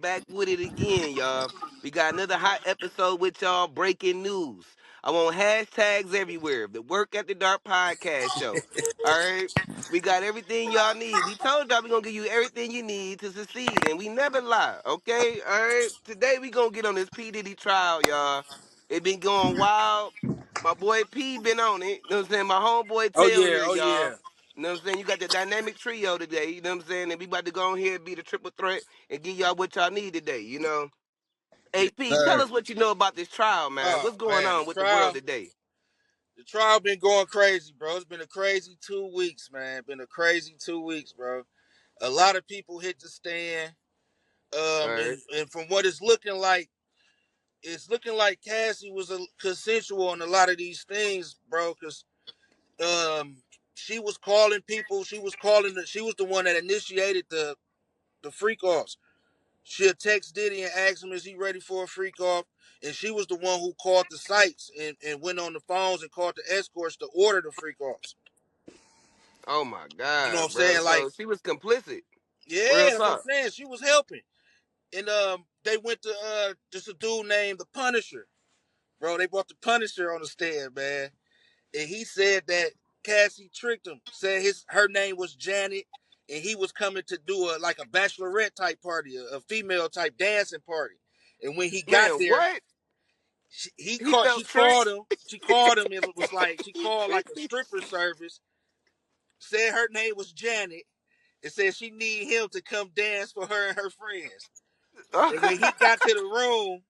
back with it again, y'all. We got another hot episode with y'all. Breaking news. I want hashtags everywhere. The Work at the Dark podcast show. All right. We got everything y'all need. We told y'all we gonna give you everything you need to succeed, and we never lie. Okay. All right. Today we gonna get on this P Diddy trial, y'all. It been going wild. My boy P been on it. You know what I'm saying? My homeboy Oh Tail yeah, here, oh y'all. yeah. You know what I'm saying? You got the dynamic trio today, you know what I'm saying? And we about to go on here and be the triple threat and give y'all what y'all need today, you know? Yes, AP, tell sir. us what you know about this trial, man. Oh What's going man, on with the world today? the trial been going crazy, bro. It's been a crazy 2 weeks, man. Been a crazy 2 weeks, bro. A lot of people hit the stand. All right. And from what it's looking like Cassie was consensual on a lot of these things, bro. Cause she was calling people. She was the one that initiated the freak offs. She'll text Diddy and ask him, is he ready for a freak off? And she was the one who called the sites and went on the phones and called the escorts to order the freak offs. Oh my You know what I'm God, bro. saying? So Like, she was complicit. yeah, Real that's what I'm talk. saying. She was helping. And they went to just a dude named The Punisher. Bro, they brought The Punisher on the stand, man. And he said that Cassie tricked him, said her name was Janet, and he was coming to do a bachelorette type party, a female type dancing party. And when he got Man, there, what? he He called she felt tricked? called him she called him and it was like she called like a stripper service, said her name was Janet, and said she need him to come dance for her and her friends. And when he got to the room,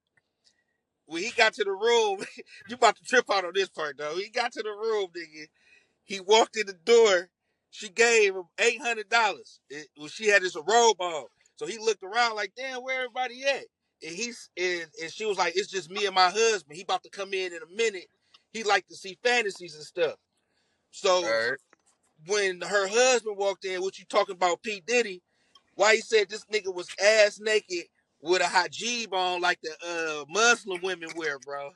you about to trip out on this part though. He got to the room, nigga. He walked in the door. She gave him $800. She had this robe on, so he looked around like, "Damn, where everybody at?" And she was like, "It's just me and my husband. He about to come in a minute. He like to see fantasies and stuff." All So right. when her husband walked in, what you talking about, P Diddy? Why he said this nigga was ass naked with a hijab on like the Muslim women wear, bro.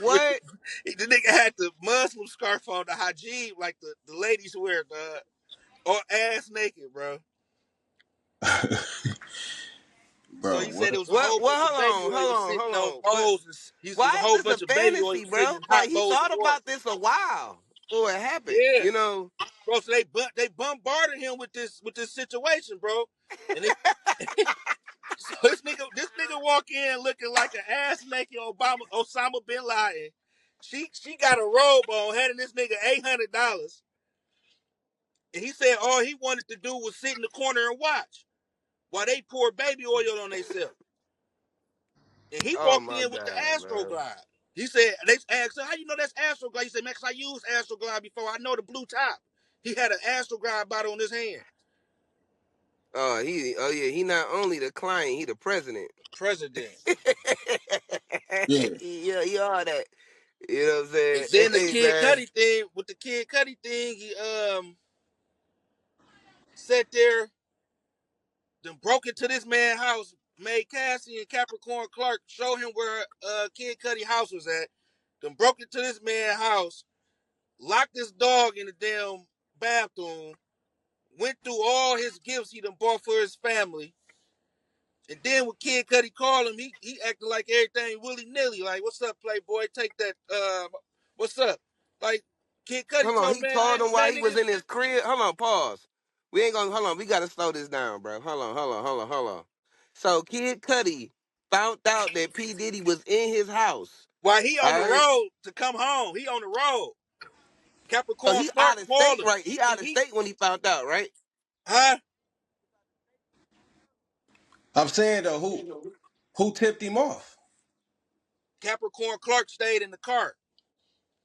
With What? the nigga had the Muslim scarf on, the hijab like the ladies wear, or ass naked, bro. So Bro, he said it what? was a whole bunch of baby Hold oil on, sitting hold on on. But bowls. And there's a why is whole this a bunch of baby oil fantasy, sitting bro? in Like hot he bowls of thought water. about this a while before it happened, Yeah, you know? bro. So they bombarded him with this situation, bro. And this so this nigga walk in looking like an ass naked Osama bin Laden. She got a robe on, handing this nigga $800, and he said all he wanted to do was sit in the corner and watch while they pour baby oil on themselves. And he Oh walked my in with the God, bro. Astroglide. He said, they asked him, how you know that's Astroglide? He said, man, 'cause I used Astroglide before. I know the blue top. He had an Astroglide bottle in his hand. Oh yeah, he not only the client, he the president. President. Yeah, Yeah, he all that. You know what I'm saying? And then the Hey Kid man. Cudi thing, with the Kid Cudi thing, he sat there, then broke into this man's house, made Cassie and Capricorn Clark show him where Kid Cudi house was at, then broke into this man's house, locked his dog in the damn bathroom, went through all his gifts he done bought for his family. And then when Kid Cudi called him, he acted like everything willy nilly. Like, what's up, Playboy? Take that. What's up? Like, Kid Cudi Hold on, told he told him while man, he was nigga. in his crib. Hold on, pause. We ain't gonna hold on. We gotta slow this down, bro. Hold on. So Kid Cudi found out that P Diddy was in his house. While he on the All right. road to come home, he on the road. So Capricorn he Clark out of called state, him, right? He and out of state when he found out, right? huh? I'm saying though, who tipped him off? Capricorn Clark stayed in the car.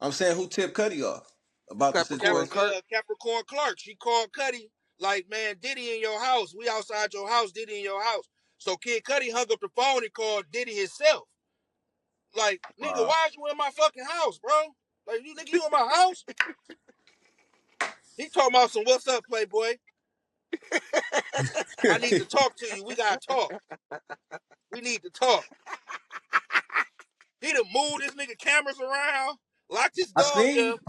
I'm saying who tipped Cuddy off about the Capricorn situation. Kirk. Capricorn Clark. She called Cudi like, man, Diddy in your house. We outside your house. Diddy in your house. So Kid Cudi hung up the phone and called Diddy himself. Like, nigga, Wow. why is you in my fucking house, bro? Like, you in my house? He talking about some what's up, Playboy. I need to talk to you. We gotta talk. We need to talk. He done moved this nigga cameras around, locked his I dog seen up.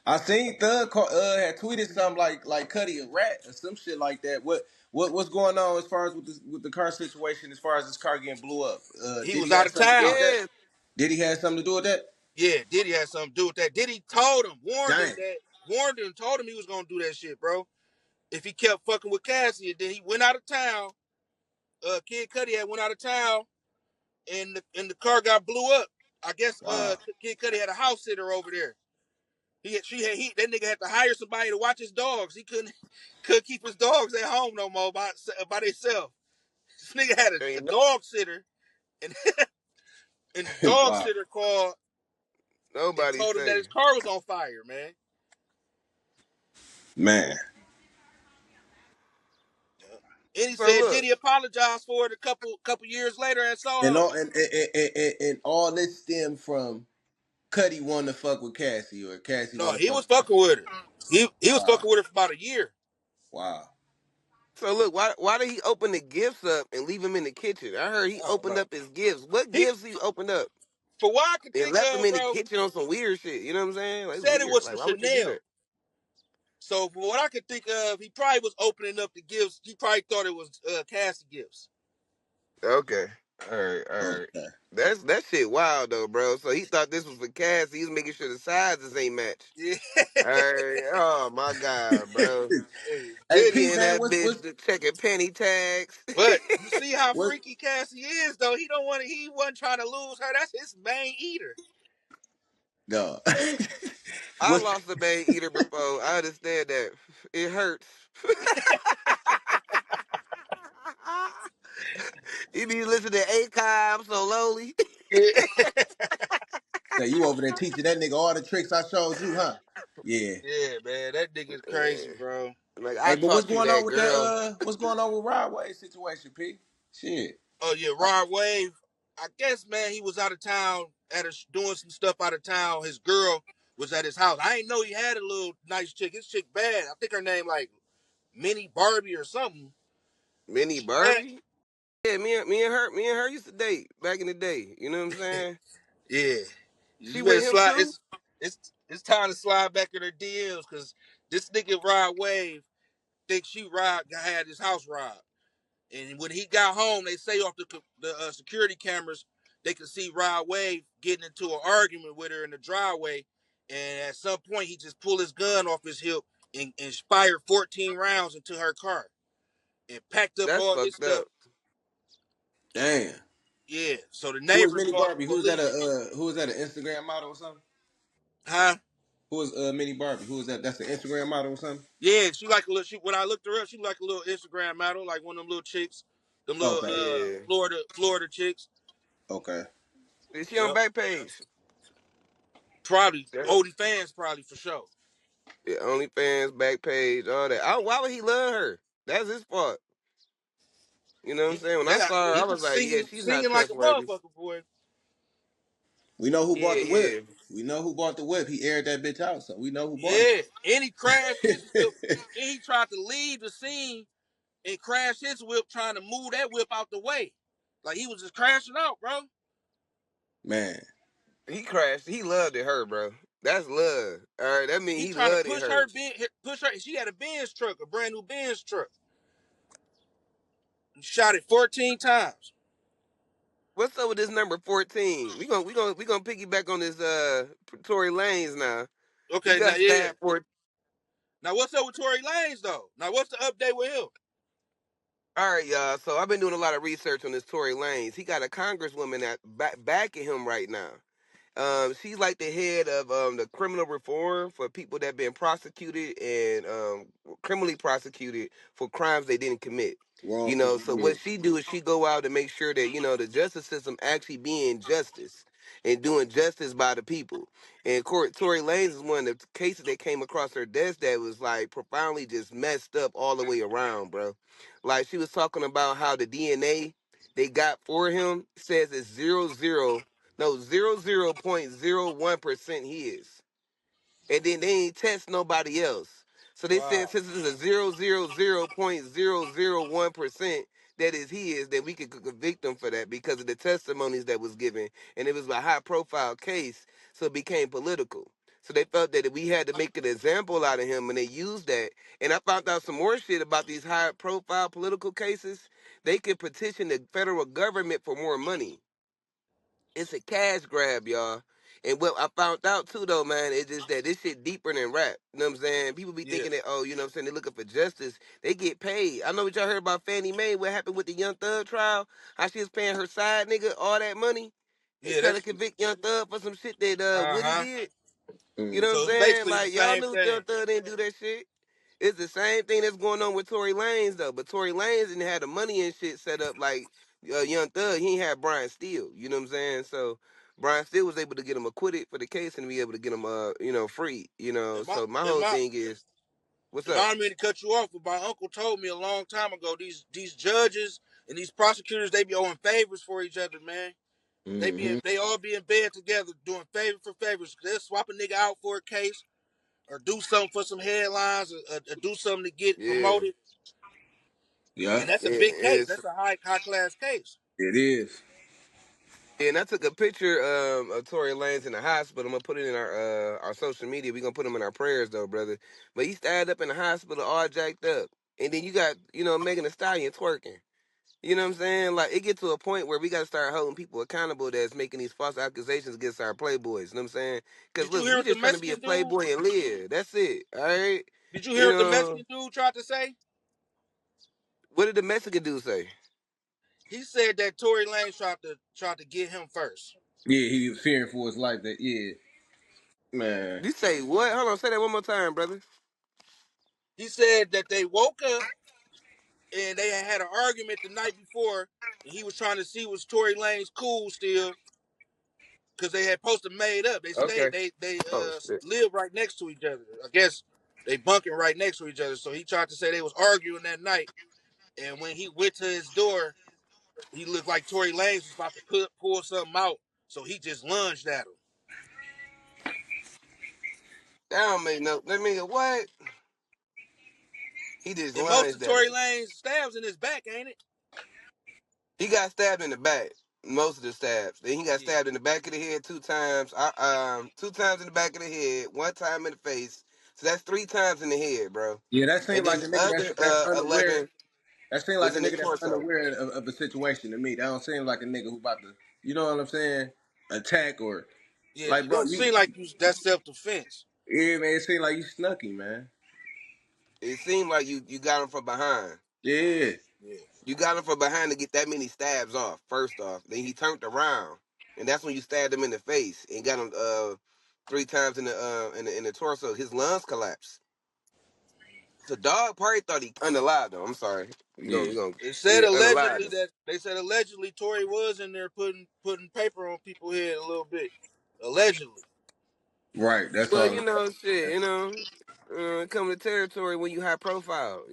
I seen Thug had tweeted something like Cudi a rat or some shit like that. What's going on as far as with the car situation? As far as this car getting blew up, He did was he out have of something to do with town. that? Yeah. Did he have something to do with that? Yeah, Diddy had something to do with that. Diddy told him, Dang. told him he was gonna do that shit, bro. If he kept fucking with Cassie, and then he went out of town. Kid Cudi had went out of town, and the car got blew up. I guess Wow. Kid Cudi had a house sitter over there. That nigga had to hire somebody to watch his dogs. He couldn't keep his dogs at home no more by themselves. This nigga had a Ain't dog sitter, and and the dog Wow. sitter called and nobody told him that say. his car was on fire, man. Man. And he So said look, Diddy apologized for it a couple years later and And saw her. all and all this stemmed from Cudi wanting to fuck with Cassie or Cassie No, wanting to he fuck was with Cudi. fucking with her. He was Wow. fucking with her for about a year. Wow. why did he open the gifts up and leave them in the kitchen? I heard he I don't opened know. up his gifts. What He, gifts he opened up for what I could and think left them of, in the bro, kitchen on some weird shit? You know what I'm saying? Like, it's said it weird. was Like, some why would you do Chanel. that? So for what I could think of, he probably was opening up the gifts. He probably thought it was Cassie gifts. Okay. All right. Okay. That shit wild though, bro. So he thought this was for Cassie. He's making sure the sizes ain't match. Yeah. All right. Oh my god, bro. Hey, Hey Diddy. P He in man, that what's bitch checking penny tags. But you see how what freaky Cassie is, though. He don't want to. He wasn't trying to lose her. That's his main eater. no. I what's lost a main eater before. I understand that. It hurts. You be listening to Akon so lowly. Say you over there teaching that nigga all the tricks I showed you, huh? Yeah. Yeah, man, that nigga's crazy, Man. bro. Like Hey, I but what's taught you going on that, with that girl. what's going on with Rodway situation, P? Shit. Oh yeah, Uh, Rod Wave. I guess, man, he was out of town doing some stuff out of town. His girl was at his house. I didn't know he had a little nice chick. His chick bad. I think her name like Mini Barbie or something. Mini She bad. Barbie. Yeah, me and her used to date back in the day. You know what I'm saying? Yeah, She you better with him slide. too. It's time to slide back in her DMs because this nigga Rod Wave thinks had his house robbed. And when he got home, they say off the security cameras, they could see Rod Wave getting into an argument with her in the driveway. And at some point, he just pulled his gun off his hip and fired 14 rounds into her car and packed up That's all his fucked stuff. up. damn. Yeah. So the Who is neighbors Mini called Barbie? the police. Who is that an Instagram model or something? Huh? Who is Mini Barbie? Who is that? That's an Instagram model or something? Yeah, she like a little. When I looked her up, she like a little Instagram model, like one of them little chicks, them little Okay. Yeah. Florida chicks. Okay. Is she on Yep. back page? Probably Yeah. Odie fans, probably for sure. Yeah, OnlyFans, back page, all that. Why would he love her? That's his fault. You know what I'm saying? When I saw her, He I was was like, yeah, she's not singing like a trustworthy. motherfucker, boy. We know who bought Yeah, the yeah. whip. We know who bought the whip. He aired that bitch out, so we know who bought Yeah, and he crashed his whip. it. And he tried to leave the scene and crash his whip, trying to move that whip out the way. Like he was just crashing out, bro. Man. He crashed. He loved it, her, bro. That's love. All right, that means He he trying to loved it, her. push her. She had a Benz truck, a brand new Benz truck. He shot it 14 times. What's up with this number 14? We gonna piggyback on this Tory Lanez now. He Okay, now got yeah. stabbed for. Now what's up with Tory Lanez though? Now what's the update with him? All right, y'all. So I've been doing a lot of research on this Tory Lanez. He got a congresswoman that backing him right now. She's like the head of the criminal reform for people that been prosecuted and criminally prosecuted for crimes they didn't commit. You know, Wrongfully so what convicted. she do is she go out and make sure that the justice system actually being justice and doing justice by the people. And Tory Lanez is one of the cases that came across her desk that was like profoundly just messed up all the way around, bro. Like she was talking about how the DNA they got for him says it's 0.01% his. And then they ain't test nobody else. So they said Wow. since it's a 0.001% that is his, that we could convict him for that because of the testimonies that was given. And it was a high profile case, so it became political. So they felt that we had to make an example out of him, and they used that. And I found out some more shit about these high-profile political cases. They could petition the federal government for more money. It's a cash grab, y'all. And what I found out too, though, man, is just that this shit deeper than rap. You know what I'm saying? People be Yeah, thinking that, oh, you know what I'm saying, they're looking for justice. They get paid. I know what y'all heard about Fannie Mae, what happened with the Young Thug trial, how she was paying her side nigga all that money and yeah, trying to that's convict Young Thug for some shit that Woody uh-huh. did. You know what I'm Mm-hmm. So it's saying? basically the Like, y'all same knew thing. Young Thug didn't do that shit. It's the same thing that's going on with Tory Lanez though, but Tory Lanez didn't have the money and shit set up like Young Thug. He ain't had Brian Steele. You know what I'm saying? So Brian Steele was able to get him acquitted for the case and be able to get him free. You know. And my So my and whole my thing is, what's and up? I don't mean to cut you off, but my uncle told me a long time ago these judges and these prosecutors, they be owing favors for each other, man. Mm-hmm. They all be in bed together doing favor for favors. They'll swap a nigga out for a case or do something for some headlines or do something to get Yeah, promoted. Yeah, And that's a big case. it's That's a high class case. it is. yeah, and I took a picture of Tory Lanez in the hospital. I'm gonna put it in our social media. We gonna put him in our prayers though, brother. But he stayed up in the hospital all jacked up, and then you got Megan Thee Stallion twerking. You know what I'm saying? Like it get to a point where we gotta start holding people accountable that's making these false accusations against our playboys. You know what I'm saying? Because Did you look, hear we what the just trying to be a Mexican dude? playboy and live. That's it. All right. Did you hear You what the know Mexican dude tried to say? what did the Mexican dude say? He said that Tory Lanez tried to get him first. Yeah, he was fearing for his life. That yeah, man. You say what? Hold on, say that one more time, brother. He said that they woke up and they had an argument the night before, and he was trying to see was Tory Lanez cool still because they had posted made up. They Okay. stayed. They Oh shit. live right next to each other. I guess they bunking right next to each other. So he tried to say they was arguing that night, and when he went to his door, he looked like Tory Lanez was about to pull something out. So he just lunged at him. That don't make no. Let me what? He just And most lunged of at Tory him. Lanez stabs in his back, ain't it? He got stabbed in the back. Most of the stabs. Then he got Yeah. stabbed in the back of the head 2 times. 2 times in the back of the head, 1 time in the face. So that's 3 times in the head, bro. Yeah, that And seemed then like the a nigga other that's unaware. 11 That seemed like was a in the nigga that's torso. unaware of a situation to me. That don't seem like a nigga who about to, you know what I'm saying, attack or Yeah, like, it bro, don't seem like you that's self defense. yeah, man, it seemed like you snucky, man. It seemed like you got him from behind. Yeah, Yeah. You got him from behind to get that many stabs off. First off, then he turned around, and that's when you stabbed him in the face and got him 3 times in the torso. His lungs collapsed. The dog probably thought he unalive though. I'm sorry. yeah, We gonna It said yeah unalive. allegedly that they said allegedly Tory was in there putting paper on people's head a little bit. Allegedly. right. That's Well, all. shit, come to territory when you high profile,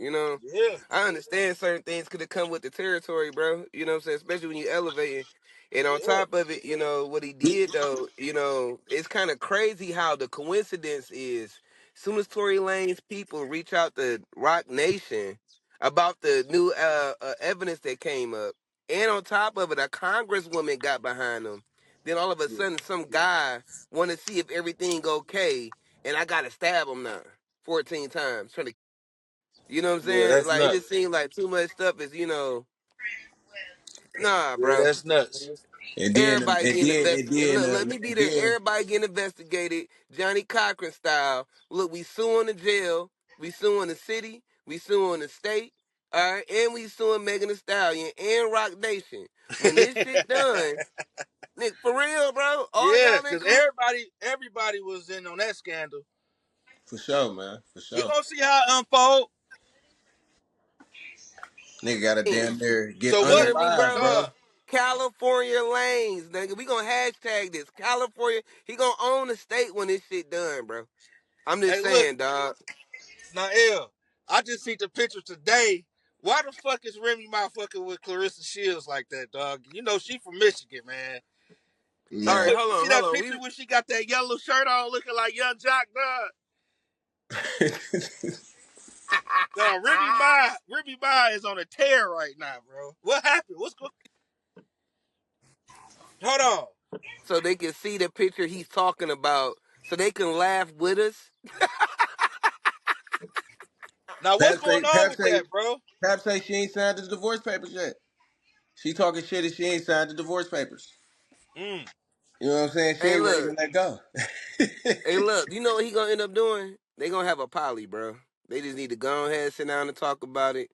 Yeah. I understand certain things could have come with the territory, bro. You know what I'm saying? Especially when you elevating. And on Yeah. top of it, what he did though, it's kind of crazy how the coincidence is. Soon as Tory Lane's people reach out to Rock Nation about the new evidence that came up, and on top of it, a congresswoman got behind them. Then all of a Yeah, sudden, some guy want to see if everything okay, and I gotta stab him now 14 times. Trying to, you know what I'm Yeah, saying? that's Like it nuts. just seems like too much stuff is, nah, Yeah, bro. that's nuts. and then Everybody and getting then and investigated. then Look, let me be and there. then Everybody getting investigated, Johnny Cochran style. Look, we suing the jail, we suing the city, we suing the state, all right, and we suing Megan Thee Stallion and Rock Nation. When this shit done, Nick, for real, bro, all Yeah, y'all because included. everybody was in on that scandal. for sure, man, for We sure. gonna see how it unfold. Nigga got to damn near get So You what hear me, unalive, bro? bro. dog, California lanes, nigga. We gonna hashtag this. California, he gonna own the state when this shit done, bro. I'm just hey look, saying, dog. Nael, I just seen the picture today. Why the fuck is Remy Ma fucking with Claressa Shields like that, dog? You know she from Michigan, man. All right, Man, You see hold that on. picture when she got that yellow shirt on looking like Young Jock, dog? No, Remy Ma is on a tear right now, bro. What happened? What's going Hold on. So they can see the picture he's talking about. so they can laugh with us. Now what's Pap going say, on with that, bro? Pap say she ain't signed the divorce papers yet. She talking shit and she ain't signed the divorce papers. Mm. You know what I'm saying? She Hey, ain't ready to look. let go. Hey, look. You know what he gonna end up doing? They gonna have a poly, bro. They just need to go ahead, sit down, and talk about it.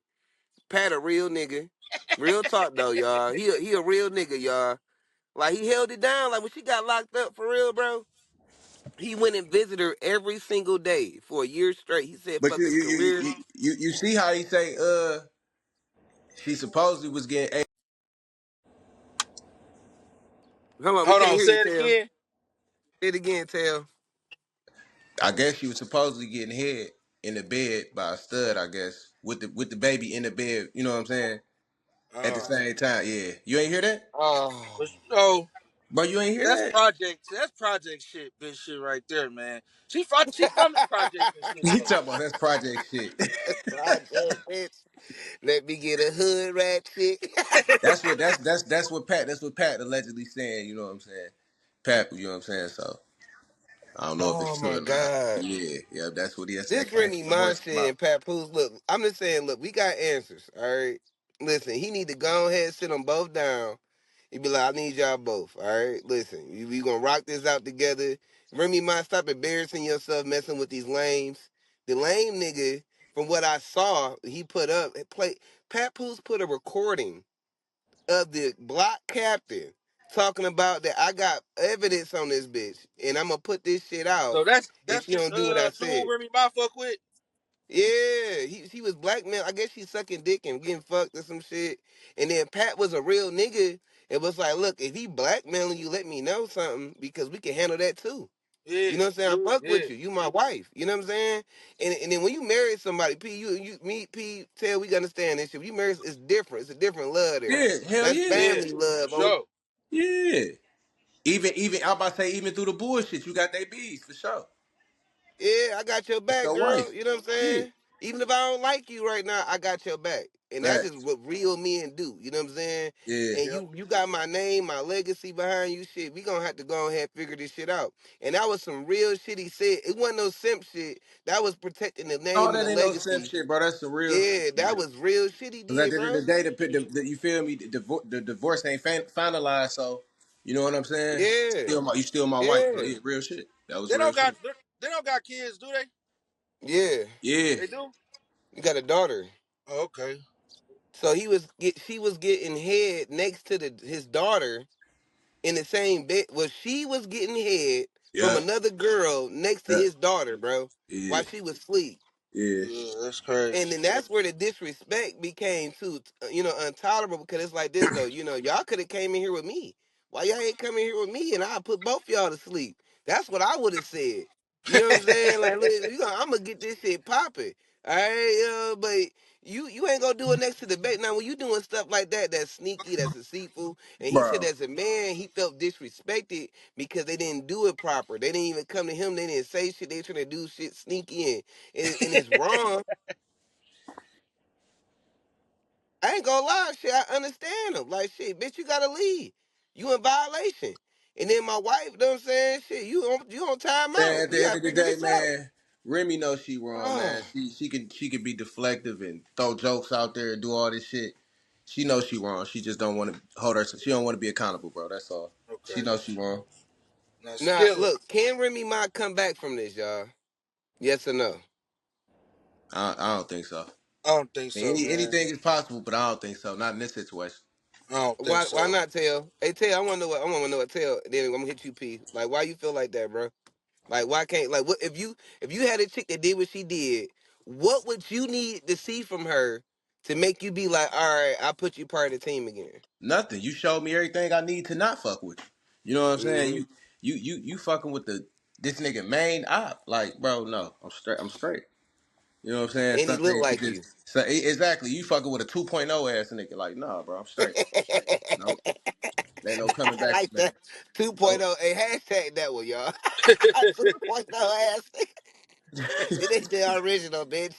Pat a real nigga. Real talk though, y'all. He a real nigga, y'all. Like he held it down. Like when she got locked up for real, bro. He went and visited her every single day for a year straight. He said, But "Fuck his career." you see how he say she supposedly was getting Come on, we Hold can't on, hear you, say it Tail. again. Say it again, Tail. I guess she was supposedly getting head in the bed by a stud, I guess, with the baby in the bed, you know what I'm saying? At the Oh. same time, yeah. You ain't hear that? Oh, But you know, Bro, you ain't hear that's that? project. That's project shit, bitch shit right there, man. She from the projects and shit He though. talking about that's project shit. project bitch. Let me get a hood rat chick. That's what Pat allegedly saying, you know what I'm saying? Pat, you know what I'm saying? So I don't know if Oh it's true my or not. god. Yeah, yeah, that's what that This came Remy from the Ma horse's shit mouth. and Papoose. Look, I'm just saying. Look, we got answers. All right. Listen, he need to go ahead, sit them both down. He be like, I need y'all both. All right. Listen, we gonna rock this out together. Remy Ma, stop embarrassing yourself, messing with these lames. The lame nigga, from what I saw, he put up play. Papoose put a recording of the block captain talking about that I got evidence on this bitch and I'm gonna put this shit out So that's if you the don't do what I dude said. Remy Ma fuck with. Yeah, he was blackmail. I guess she's sucking dick and getting fucked or some shit. And then Pat was a real nigga. It was like, look, if he blackmailing you, let me know something because we can handle that too. Yeah, You know what I'm saying? I fuck yeah. with you. You my wife. You know what I'm saying? And then when you marry somebody, P, me, P, tell we understand this shit. When you marry, it's different. It's a different love there. Yeah, hell That's yeah. Yeah, family for love. sure. Yeah. Even I'm about to say even through the bullshit, you got they bees for sure. Yeah, I got your That's back, your girl. wife. You know what I'm Yeah. saying? Even if I don't like you right now, I got your back. And that's just Facts. what real men do. You know what I'm saying? Yeah. And Yep. you got my name, my legacy behind you, shit. We gonna have to go ahead and figure this shit out. And that was some real shit he said. It wasn't no simp shit. That was protecting the Oh, name and that the ain't no simp legacy. shit, bro. That's some real shit. Yeah, that was real shit he Because at did, the end of the bro. day, you feel me, the divorce ain't finalized, so you know what I'm saying? Yeah, You still my wife. So yeah, yeah, real shit. That was They real don't got shit. they don't got kids, do they? yeah. Yeah. They do. You got a daughter. Oh, okay. So she was getting head next to his daughter in the same bed. Well, she was getting head from Yeah. another girl next to Yeah. his daughter, bro, Yeah. while she was asleep. Yeah. Yeah, that's crazy. And then that's where the disrespect became too, intolerable because it's like this though. Y'all could have came in here with me. Why y'all ain't coming here with me? And I put both y'all to sleep. That's what I would have said. You know what I'm saying? Like, look, I'm gonna get this shit popping. All right, but you ain't gonna do it next to the bait. Now, when you doing stuff like that, that's sneaky, that's deceitful. And he said, Bro. as a man, he felt disrespected because they didn't do it proper. They didn't even come to him. They didn't say shit. They trying to do shit sneaky and it's wrong. I ain't gonna lie, shit. I understand them. Like, shit, bitch, you gotta leave. You in violation. And then my wife, you know what I'm saying? Shit, you on time Man, out. at We the end gotta of the figure day, this out. man, Remy knows she wrong, man. Oh, She can be deflective and throw jokes out there and do all this shit. She knows she wrong. She just don't want to hold her. She don't want to be accountable, bro. That's all. She Okay. knows she wrong. Now now Skilla. look, can Remy Ma come back from this, y'all? Yes or no? I don't think so. I don't think so, man. Anything is possible, but I don't think so. Not in this situation. I don't think Why so. not tell? Hey, tell. I wanna know what tell. Then I'm gonna hit you, P. Like, why you feel like that, bro? Like, why can't like what if you had a chick that did what she did? What would you need to see from her to make you be like, all right, I put you part of the team again? Nothing. You showed me everything I need to not fuck with you. You know what I'm saying? Hmm. You fucking with this nigga main op. Like, bro, no. I'm straight. I'm straight. You know what I'm saying? And he Some looked things you like just you. exactly. You fucking with a 2.0 ass nigga. Like, nah, bro, I'm straight. Nope. Ain't no coming I back like from that. that 2.0. Nope. Hey, hashtag that one, y'all. 2.0 ass. It ain't the original, bitch.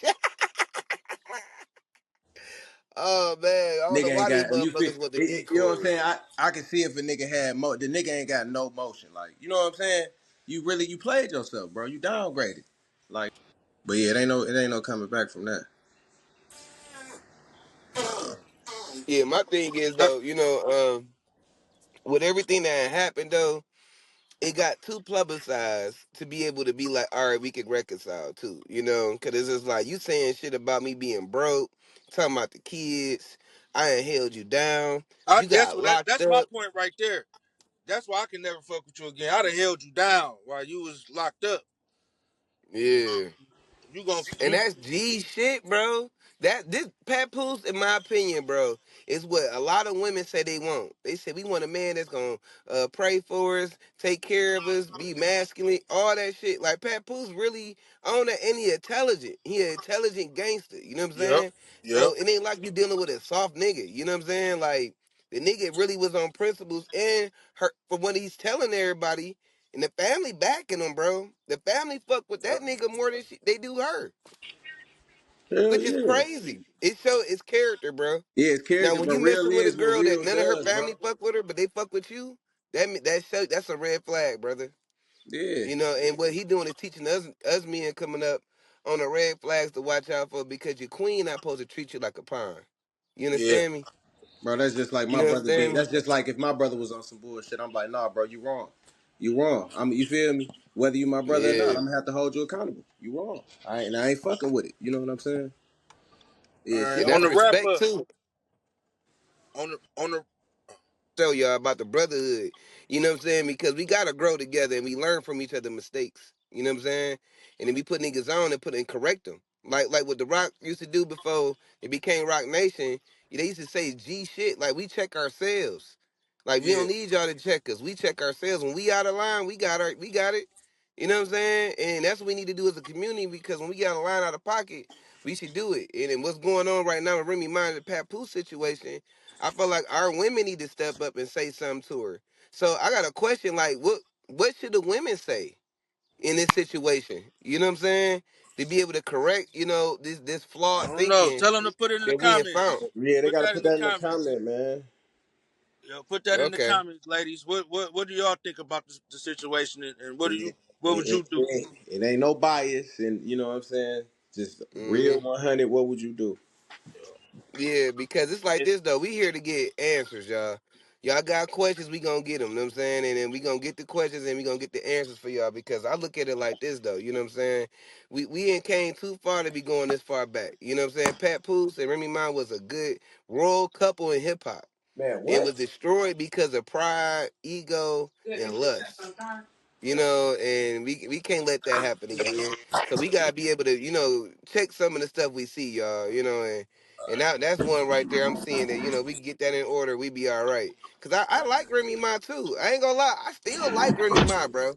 Oh man, I don't know Nigga ain't why these got you feel motherfuckers with the you know what I'm decoys. saying? I can see if a nigga had the nigga ain't got no motion. Like, you know what I'm saying? you played yourself, bro. You downgraded. Like, but yeah, it ain't no coming back from that. Yeah, my thing is Uh, though, with everything that happened though, it got too publicized to be able to be like, all right, we can reconcile too, because it's just like you saying shit about me being broke, talking about the kids. I ain't held you down. You got locked that's my up. point right there. That's why I can never fuck with you again. I'd have held you down while you was locked up. Yeah. You gonna And that's G shit, bro. This papoose, in my opinion, bro, is what a lot of women say they want. They say we want a man that's gonna pray for us, take care of us, be masculine, all that shit. Like papoose really on that, and he intelligent. He an intelligent gangster. You know what I'm Yep. saying? Yep. So it ain't like you dealing with a soft nigga. You know what I'm saying? Like the nigga really was on principles, and her for what he's telling everybody. And the family backing him, bro. The family fuck with that nigga more than they do her, Hell which is yeah. crazy. It show its character, bro. Yeah, it's Now, character, when but you real messing with a is what girl that real none of her does, bro. family fuck with her, but they fuck with you, that's a red flag, brother. Yeah. And what he doing is teaching us men coming up on the red flags to watch out for because your queen not supposed to treat you like a pawn. You Yeah. understand me? Bro, that's just like my You brother being. understand me? That's just like if my brother was on some bullshit. I'm like, nah, bro, you wrong. You wrong. You feel me? Whether you my brother or not, Yeah. I'm gonna have to hold you accountable. You wrong. I ain't fucking with it. You know what I'm saying? All Yeah, right. Yeah, shit. On that's the wrap respect up. too. On the Tell y'all about the brotherhood. You know what I'm saying? Because we gotta grow together and we learn from each other's mistakes. You know what I'm saying? And then we put niggas on and correct them. Like what the Rock used to do before it became Rock Nation. They used to say G shit. Like we check ourselves. Like we yeah. don't need y'all to check us. We check ourselves. When we out of line, we got it. You know what I'm saying? And that's what we need to do as a community because when we got a line out of pocket, we should do it. And then what's going on right now with Remy Ma and the Papoose situation, I feel like our women need to step up and say something to her. So I got a question, like what should the women say in this situation? You know what I'm saying? To be able to correct, this I flawed don't know. thinking Tell them to put it in the that we have found. comments. Yeah, they Put gotta that in put the that in the comments. comment, man. Yo, put that in the Okay. comments, ladies. What do y'all think about the situation, and Yeah, what would you do? it ain't no bias, and you know what I'm saying. Just real Hmm. 100. What would you do? Yeah, because it's like It, this though. We here to get answers, y'all. Y'all got questions, we gonna get them. Know what I'm saying? And then we gonna get the questions and we gonna get the answers for y'all. Because I look at it like this though. You know what I'm saying? We ain't came too far to be going this far back. You know what I'm saying? Pat Poose and Remy Ma was a good royal couple in hip hop Man, and was what? destroyed because of pride, ego, and lust. And we can't let that happen again. So we gotta be able to, check some of the stuff we see, y'all. And that's one right there. I'm seeing that, we can get that in order. We be all right. Cause I like Remy Ma too. I ain't gonna lie, I still like Remy Ma, bro.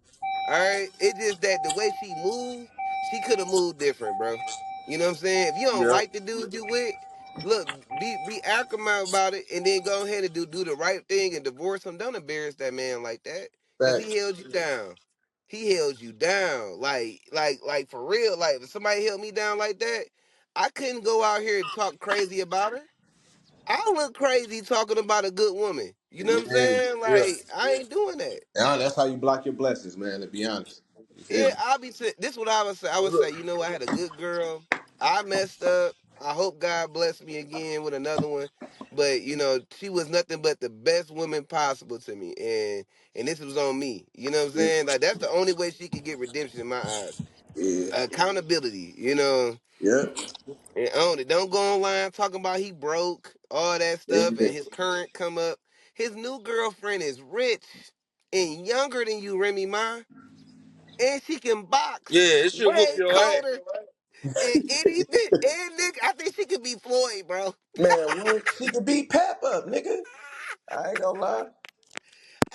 All right, it's just that the way she moved, she could have moved different, bro. You know what I'm saying? If you don't yeah. like the dude you with, look, be accurate about it, and then go ahead and do the right thing and divorce him. Don't embarrass that man like that, cause he Facts. held you down. He held you down, like for real. Like if somebody held me down like that, I couldn't go out here and talk crazy about her. I look crazy talking about a good woman. You know what I'm Yeah, saying? yeah. Like I ain't doing that. Yeah, that's how you block your blessings, man. To be honest, you feel Yeah, me? I'll be. This is what I would say. I would say, I had a good girl. I messed up. I hope God bless me again with another one. But she was nothing but the best woman possible to me, and this was on me. You know what I'm Yeah, saying? Like that's the only way she could get redemption in my eyes. yeah, Accountability. yeah. And own it. Don't go online talking about he broke all that stuff Yeah. and his current come up. His new girlfriend is rich and younger than you, Remy Ma, and she can box Yeah, it should whoop way your ass. colder than any bitch. And nigga, I think she could be Floyd, bro. Man, what? She could beat Pap up, nigga. I ain't gonna lie.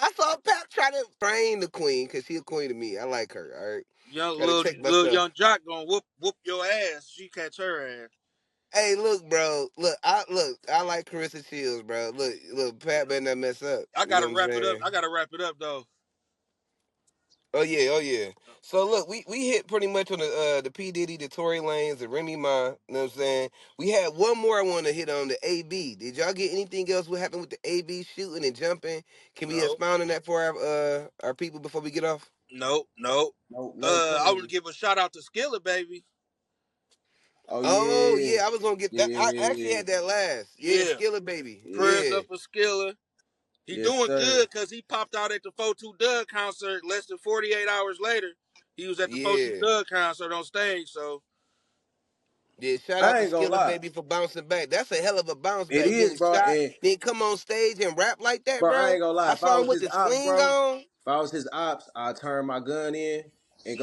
I saw Pap try to frame the queen because she a queen to me. I like her. All right, Young gotta little check little myself. young jock gonna whoop your ass. She catch her ass. Hey, look, bro. I like Claressa Shields, bro. Look, Pat better not mess up. I You know gotta what I'm wrap it up. saying? I gotta wrap it up though. Oh yeah, oh yeah. So look, we hit pretty much on the P Diddy, the Tory Lanez, the Remy Ma. You know what I'm saying? We had one more I want to hit on, the AB. Did y'all get anything else? What happened with the AB shooting and jumping? Can we No, expound on that for our people before we get off? no, no. No, no, I want to sir. give a shout out to Skilla, baby. Oh Oh yeah, yeah, I was gonna get yeah, that. yeah, I yeah, actually yeah. had that last. Yeah, Yeah, Skilla baby. prayers Yeah, up for Skilla. He Yes, doing sir. good because he popped out at the 4-2 Doug concert less than 48 hours later. He was at the 4-2 yeah. Doug concert on stage. So Yeah, shout out I to ain't gonna Skilla lie. Baby for bouncing back. That's a hell of a bounce It back. is, Getting bro. shot, And then come on stage and rap like that, bro, I bro. ain't gonna lie. I If I saw him was with his the ops, sling bro, on. if I was his ops, I'd turn my gun in and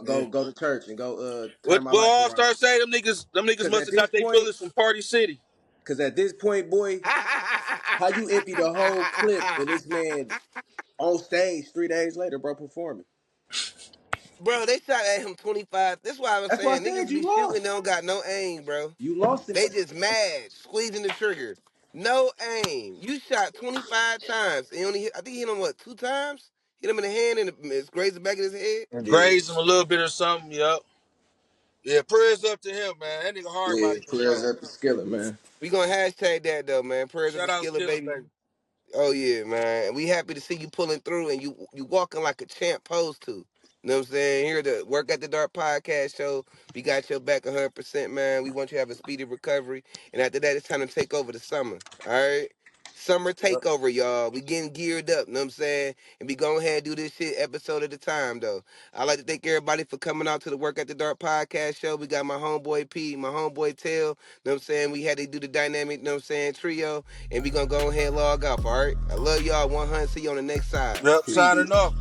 yeah. go to church and go turn What my what life All around. Star say? Them niggas Cause must at have this got their point, bullets from Party City. cause at this point, boy, how you empty the whole clip and this man on stage 3 days later, bro, performing? Bro, they shot at him 25. That's why I was That's why I saying said niggas be you shooting, lost. they don't got no aim, bro. You lost in They that just situation. mad, squeezing the trigger. No aim. You shot 25 times. And only hit, I think he hit him what, 2 times? Hit him in the hand and it's grazed the back of his head. And Yeah, grazed him a little bit or something. Yup. Yeah, prayers up to him, man. That nigga hard yeah. body for Prayers sure. up to Skillet, man. We gonna hashtag that though, man. Prayers up Shout to out Skilla Skilla, baby. baby. Oh yeah, man. And we happy to see you pulling through and you walking like a champ posed to. You know what I'm saying? Here the Work at the Dark podcast show. We got your back 100%, man. We want you to have a speedy recovery. And after that, it's time to take over the summer. All right? Summer Yep. takeover, y'all. We getting geared up, you know what I'm saying? And we go ahead and do this shit episode at a time, though. I'd like to thank everybody for coming out to the Work at the Dark podcast show. We got my homeboy P, my homeboy Tail. You know what I'm saying? We had to do the dynamic, you know what I'm saying, trio. And we gonna go ahead and log off, all right? I love y'all 100. See you on the next side. Yep, signing Peace. off.